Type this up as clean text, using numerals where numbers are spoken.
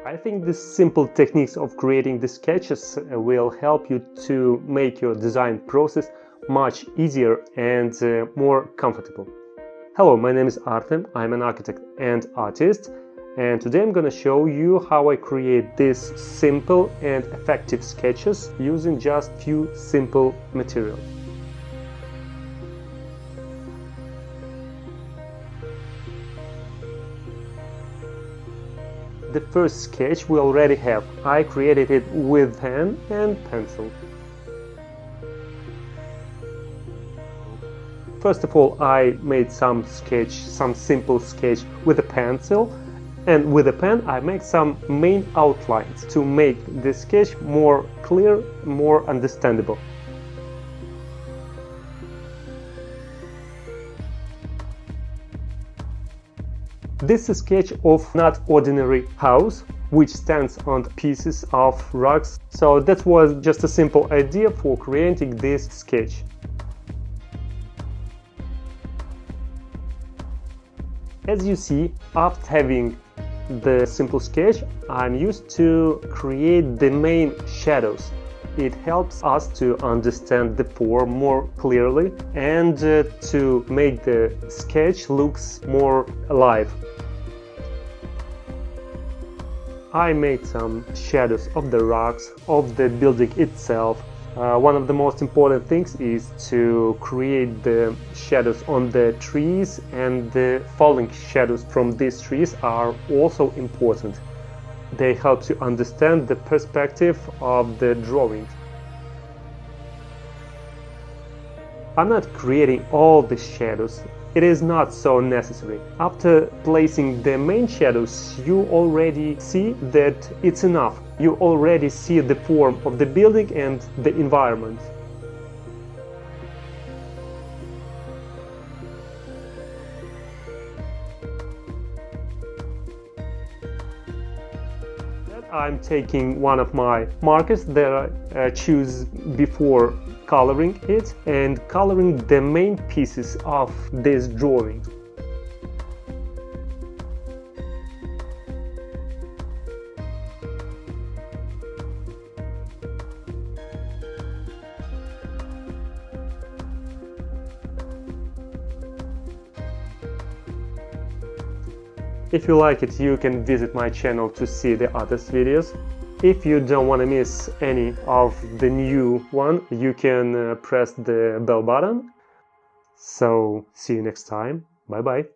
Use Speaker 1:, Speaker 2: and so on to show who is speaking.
Speaker 1: I think these simple techniques of creating the sketches will help you to make your design process much easier and more comfortable. Hello, my name is Artem. I'm an architect and artist, and today I'm gonna show you how I create these simple and effective sketches using just few simple materials. The first sketch we already have. I created it with pen and pencil. First of all, I made some simple sketch with a pencil, and with a pen I make some main outlines to make the sketch more clear, more understandable. This is a sketch of not ordinary house which stands on pieces of rocks, so that was just a simple idea for creating this sketch. As you see, after having the simple sketch, I'm used to create the main shadows. It helps us to understand the form more clearly and to make the sketch looks more alive. I made some shadows of the rocks, of the building itself. One of the most important things is to create the shadows on the trees, and the falling shadows from these trees are also important. They help you understand the perspective of the drawing. I'm not creating all the shadows. It is not so necessary. After placing the main shadows, you already see that it's enough. You already see the form of the building and the environment. I'm taking one of my markers that I choose before coloring it and coloring the main pieces of this drawing. If you like it, you can visit my channel to see the other videos. If you don't want to miss any of the new one, you can press the bell button. So see you next time. Bye bye.